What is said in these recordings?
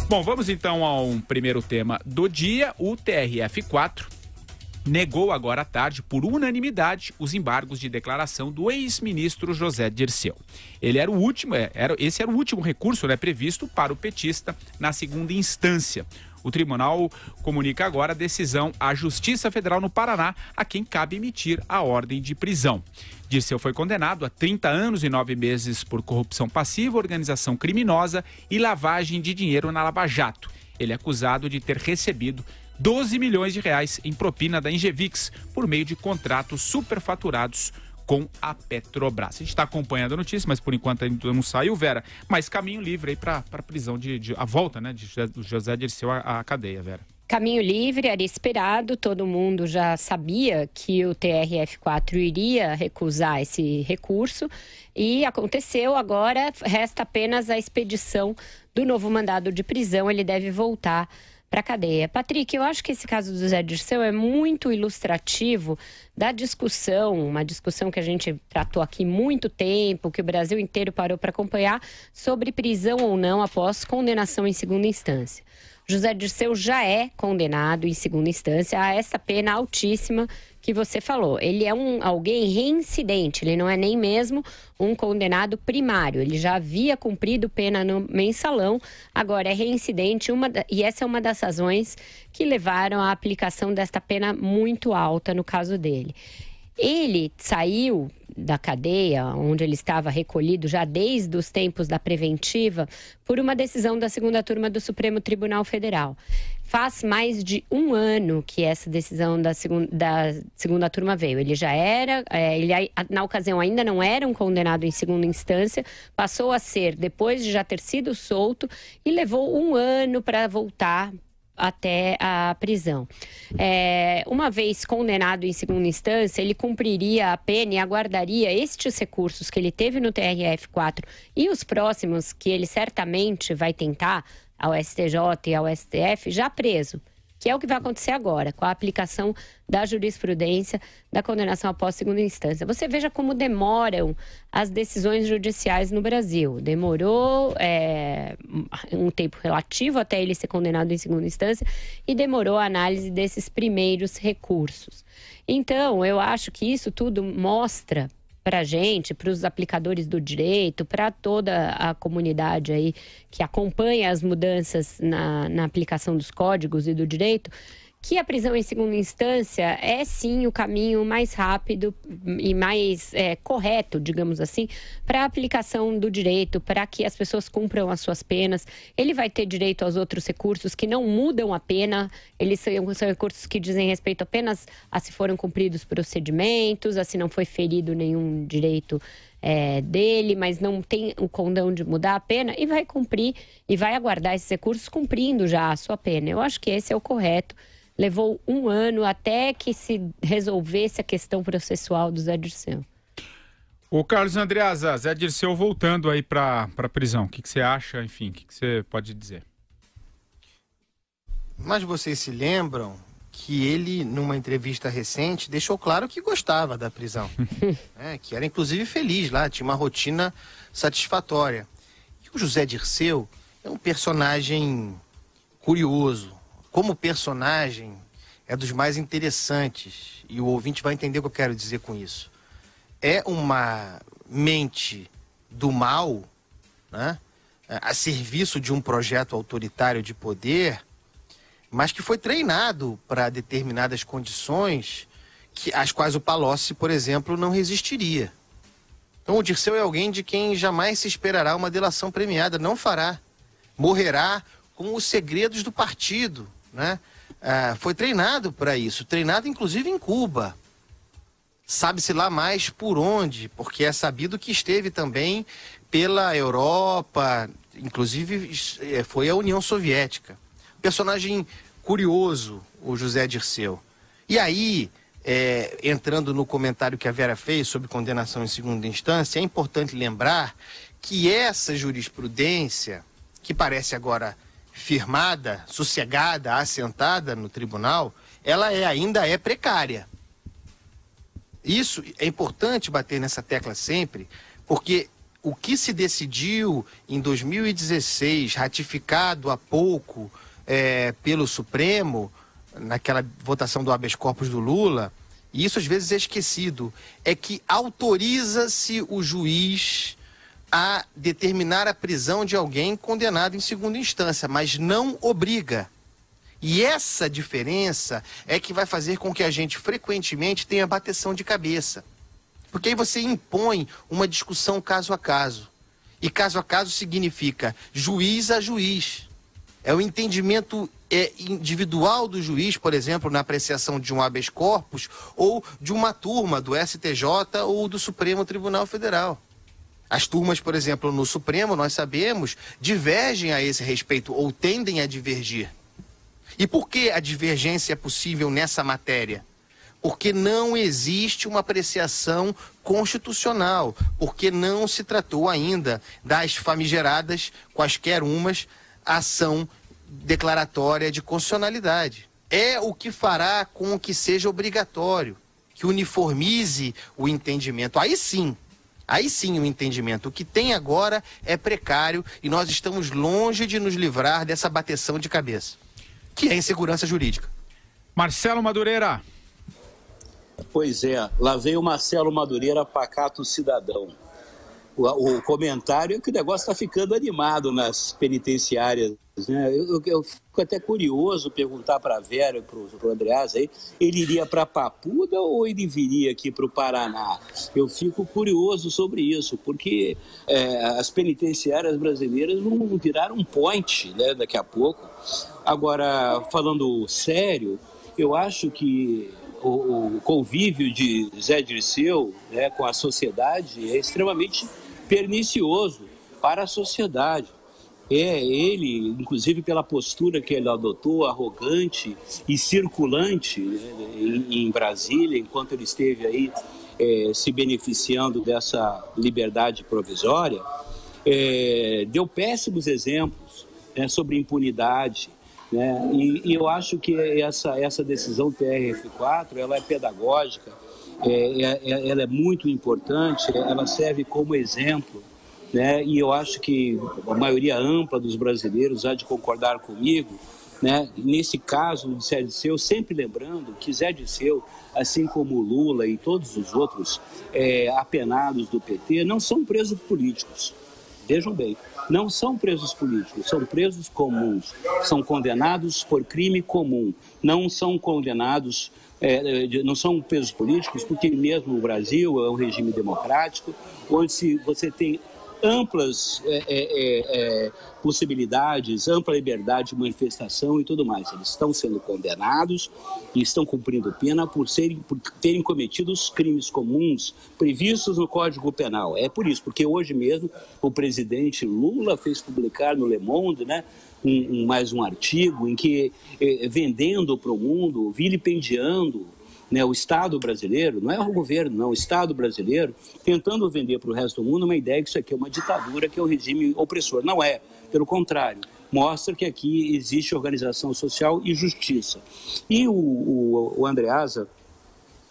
Bom, vamos então a um primeiro tema do dia. O TRF4 negou agora à tarde, por unanimidade, os embargos de declaração do ex-ministro José Dirceu. Esse era o último recurso, previsto para o petista na segunda instância. O tribunal comunica agora a decisão à Justiça Federal no Paraná, a quem cabe emitir a ordem de prisão. Dirceu foi condenado a 30 anos e 9 meses por corrupção passiva, organização criminosa e lavagem de dinheiro na Lava Jato. Ele é acusado de ter recebido 12 milhões de reais em propina da Engevix por meio de contratos superfaturados com a Petrobras. A gente está acompanhando a notícia, mas por enquanto ainda não saiu, Vera. Mas caminho livre aí para a prisão a volta, do José Dirceu à cadeia, Vera. Caminho livre, era esperado, todo mundo já sabia que o TRF4 iria recusar esse recurso e aconteceu. Agora resta apenas a expedição do novo mandado de prisão, ele deve voltar para a cadeia. Patrick, eu acho que esse caso do José Dirceu é muito ilustrativo da discussão, uma discussão que a gente tratou aqui muito tempo, que o Brasil inteiro parou para acompanhar, sobre prisão ou não após condenação em segunda instância. José Dirceu já é condenado em segunda instância a essa pena altíssima que você falou. Ele é alguém reincidente, ele não é nem mesmo um condenado primário. Ele já havia cumprido pena no mensalão, agora é reincidente, e essa é uma das razões que levaram à aplicação desta pena muito alta no caso dele. Ele saiu da cadeia, onde ele estava recolhido já desde os tempos da preventiva, por uma decisão da segunda turma do Supremo Tribunal Federal. Faz mais de um ano que essa decisão da segunda turma veio. Ele já era, na ocasião ainda não era um condenado em segunda instância, passou a ser depois de já ter sido solto e levou um ano para voltar até a prisão. Uma vez condenado em segunda instância, ele cumpriria a pena e aguardaria estes recursos que ele teve no TRF4 e os próximos que ele certamente vai tentar ao STJ e ao STF já preso, que é o que vai acontecer agora, com a aplicação da jurisprudência da condenação após segunda instância. Você veja como demoram as decisões judiciais no Brasil. Demorou um tempo relativo até ele ser condenado em segunda instância e demorou a análise desses primeiros recursos. Então, eu acho que isso tudo mostra para a gente, para os aplicadores do direito, para toda a comunidade aí que acompanha as mudanças na aplicação dos códigos e do direito, que a prisão em segunda instância é sim o caminho mais rápido e mais correto, digamos assim, para a aplicação do direito, para que as pessoas cumpram as suas penas. Ele vai ter direito aos outros recursos que não mudam a pena, eles são recursos que dizem respeito apenas a se foram cumpridos procedimentos, a se não foi ferido nenhum direito dele, mas não tem o condão de mudar a pena, e vai cumprir e vai aguardar esses recursos cumprindo já a sua pena. Eu acho que esse é o correto. Levou um ano até que se resolvesse a questão processual do Zé Dirceu. O Carlos Andreasa, Zé Dirceu voltando aí para a prisão. O que você acha? Enfim, o que você pode dizer? Mas vocês se lembram que ele, numa entrevista recente, deixou claro que gostava da prisão. Que era inclusive feliz lá, tinha uma rotina satisfatória. E o José Dirceu é um personagem curioso. Como personagem, é dos mais interessantes, e o ouvinte vai entender o que eu quero dizer com isso. É uma mente do mal, a serviço de um projeto autoritário de poder, mas que foi treinado para determinadas condições às quais o Palocci, por exemplo, não resistiria. Então o Dirceu é alguém de quem jamais se esperará uma delação premiada, não fará. Morrerá com os segredos do partido. Foi treinado para isso, treinado inclusive em Cuba. Sabe-se lá mais por onde, porque é sabido que esteve também pela Europa, inclusive foi a União Soviética. Personagem curioso, o José Dirceu. E aí, entrando no comentário que a Vera fez sobre condenação em segunda instância, é importante lembrar que essa jurisprudência, que parece agora firmada, sossegada, assentada no tribunal, ela ainda é precária. Isso é importante bater nessa tecla sempre, porque o que se decidiu em 2016, ratificado há pouco pelo Supremo, naquela votação do habeas corpus do Lula, e isso às vezes é esquecido, é que autoriza-se o juiz a determinar a prisão de alguém condenado em segunda instância, mas não obriga. E essa diferença é que vai fazer com que a gente frequentemente tenha bateção de cabeça. Porque aí você impõe uma discussão caso a caso. E caso a caso significa juiz a juiz. É o entendimento individual do juiz, por exemplo, na apreciação de um habeas corpus ou de uma turma do STJ ou do Supremo Tribunal Federal. As turmas, por exemplo, no Supremo, nós sabemos, divergem a esse respeito ou tendem a divergir. E por que a divergência é possível nessa matéria? Porque não existe uma apreciação constitucional, porque não se tratou ainda das famigeradas, quaisquer umas, ação declaratória de constitucionalidade. É o que fará com que seja obrigatório, que uniformize o entendimento. Aí sim o entendimento. O que tem agora é precário e nós estamos longe de nos livrar dessa bateção de cabeça, que é insegurança jurídica. Marcelo Madureira. Pois é, lá veio o Marcelo Madureira, pacato cidadão. O comentário é que o negócio está ficando animado nas penitenciárias, né? Eu fico até curioso perguntar para a Vera e para o Andreasa aí, ele iria para Papuda ou ele viria aqui para o Paraná? Eu fico curioso sobre isso, porque as penitenciárias brasileiras vão virar um point, né, daqui a pouco. Agora, falando sério, eu acho que o convívio de Zé Dirceu, né, com a sociedade é extremamente pernicioso para a sociedade. Ele, inclusive pela postura que ele adotou, arrogante e circulante, né, em Brasília, enquanto ele esteve aí se beneficiando dessa liberdade provisória, deu péssimos exemplos, né, sobre impunidade, né, e eu acho que essa decisão TRF4, ela é pedagógica, ela é muito importante, ela serve como exemplo, né? E eu acho que a maioria ampla dos brasileiros há de concordar comigo, né? Nesse caso de Zé Dirceu, sempre lembrando que Zé Dirceu, assim como Lula e todos os outros apenados do PT, não são presos políticos. Vejam bem, não são presos políticos, são presos comuns, são condenados por crime comum, não são condenados, não são presos políticos, porque mesmo o Brasil é um regime democrático, onde você tem amplas possibilidades, ampla liberdade de manifestação e tudo mais. Eles estão sendo condenados e estão cumprindo pena por terem cometido os crimes comuns previstos no Código Penal. É por isso, porque hoje mesmo o presidente Lula fez publicar no Le Monde, né, mais um artigo em que, vendendo para o mundo, vilipendiando, né, o Estado brasileiro, não é o governo, não, o Estado brasileiro, tentando vender para o resto do mundo uma ideia que isso aqui é uma ditadura, que é um regime opressor. Não é, pelo contrário, mostra que aqui existe organização social e justiça. E o Andreasa,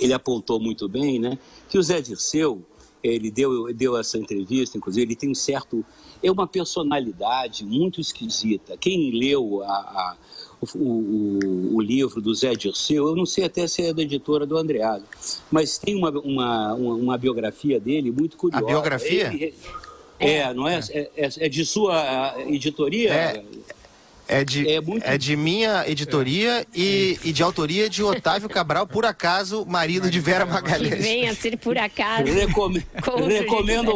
ele apontou muito bem, né, que o Zé Dirceu, ele deu essa entrevista, inclusive, ele tem um certo... É uma personalidade muito esquisita. Quem leu o livro do Zé Dirceu, eu não sei até se é da editora do Andreasa, mas tem uma biografia dele muito curiosa. A biografia? Não é? É de sua editoria? É de minha editoria e de autoria de Otávio Cabral, por acaso, marido de Vera Magalhães. Que venha ser por acaso. Recomendo.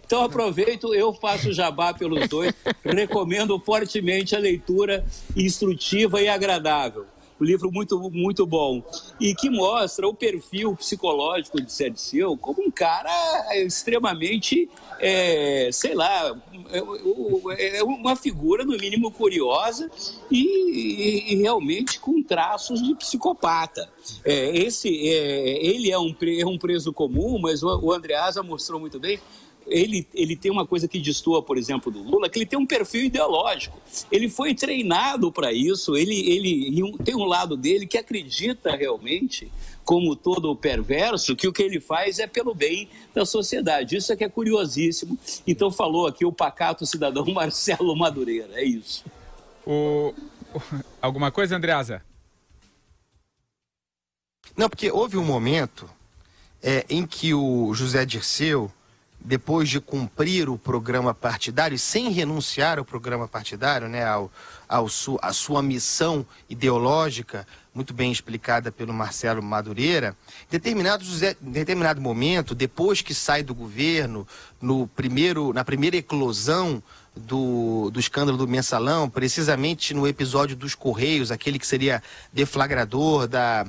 Então aproveito, eu faço jabá pelos dois. Recomendo fortemente a leitura instrutiva e agradável. Um livro muito, muito bom. E que mostra o perfil psicológico de Zé Dirceu como um cara extremamente, uma figura, no mínimo, curiosa e realmente com traços de psicopata. Ele é um preso comum, mas o Andreasa mostrou muito bem. Ele tem uma coisa que destoa, por exemplo, do Lula, que ele tem um perfil ideológico. Ele foi treinado para isso, ele tem um lado dele que acredita realmente como todo perverso, que o que ele faz é pelo bem da sociedade. Isso é que é curiosíssimo. Então falou aqui o pacato cidadão Marcelo Madureira, é isso. Alguma coisa, Andreasa? Não, porque houve um momento em que o José Dirceu, depois de cumprir o programa partidário, sem renunciar ao programa partidário, né, a sua missão ideológica, muito bem explicada pelo Marcelo Madureira, em determinado momento, depois que sai do governo, na primeira eclosão do escândalo do Mensalão, precisamente no episódio dos Correios, aquele que seria deflagrador da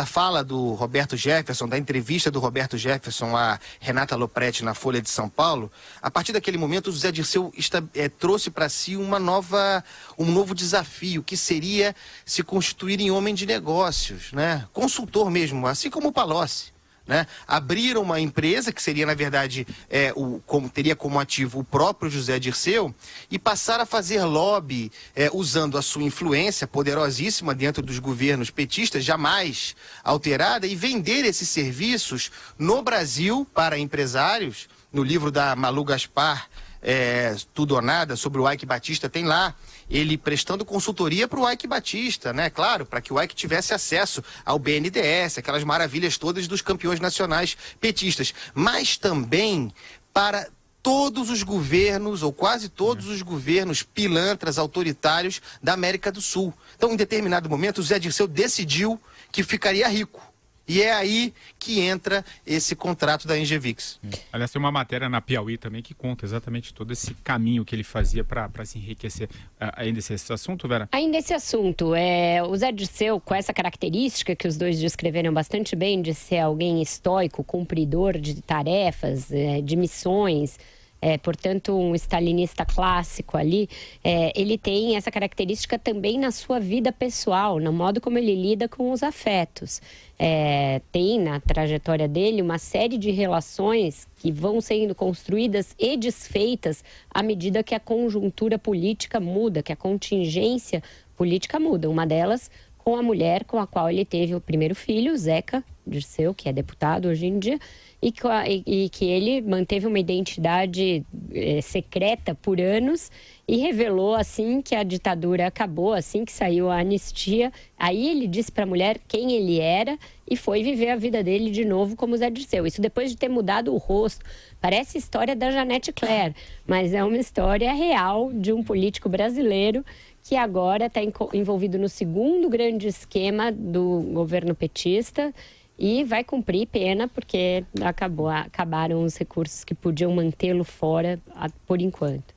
fala do Roberto Jefferson, da entrevista do Roberto Jefferson a Renata Lopretti na Folha de São Paulo, a partir daquele momento o José Dirceu trouxe para si um novo desafio, que seria se constituir em homem de negócios, né? Consultor mesmo, assim como o Palocci. Né? Abriram uma empresa que seria, na verdade, teria como ativo o próprio José Dirceu, e passaram a fazer lobby usando a sua influência poderosíssima dentro dos governos petistas, jamais alterada, e vender esses serviços no Brasil para empresários. No livro da Malu Gaspar, Tudo ou Nada, sobre o Eike Batista, tem lá ele prestando consultoria para o Eike Batista, né? Claro, para que o Eike tivesse acesso ao BNDES, aquelas maravilhas todas dos campeões nacionais petistas, mas também para todos os governos, ou quase todos os governos pilantras, autoritários da América do Sul. Então, em determinado momento, o Zé Dirceu decidiu que ficaria rico. E é aí que entra esse contrato da Engevix. Aliás, tem uma matéria na Piauí também que conta exatamente todo esse caminho que ele fazia para se enriquecer. Ainda esse assunto, Vera? Ainda esse assunto. O Zé Dirceu, com essa característica que os dois descreveram bastante bem, de ser alguém estoico, cumpridor de tarefas, de missões, portanto, um stalinista clássico ali, ele tem essa característica também na sua vida pessoal, no modo como ele lida com os afetos. Tem na trajetória dele uma série de relações que vão sendo construídas e desfeitas à medida que a conjuntura política muda, que a contingência política muda. Uma delas com a mulher com a qual ele teve o primeiro filho, Zeca Dirceu, que é deputado hoje em dia, e que ele manteve uma identidade secreta por anos e revelou assim que a ditadura acabou, assim que saiu a anistia. Aí ele disse para a mulher quem ele era e foi viver a vida dele de novo como Zé Dirceu. Isso depois de ter mudado o rosto. Parece história da Janete Claire, mas é uma história real de um político brasileiro que agora está envolvido no segundo grande esquema do governo petista e vai cumprir pena porque acabaram os recursos que podiam mantê-lo fora por enquanto.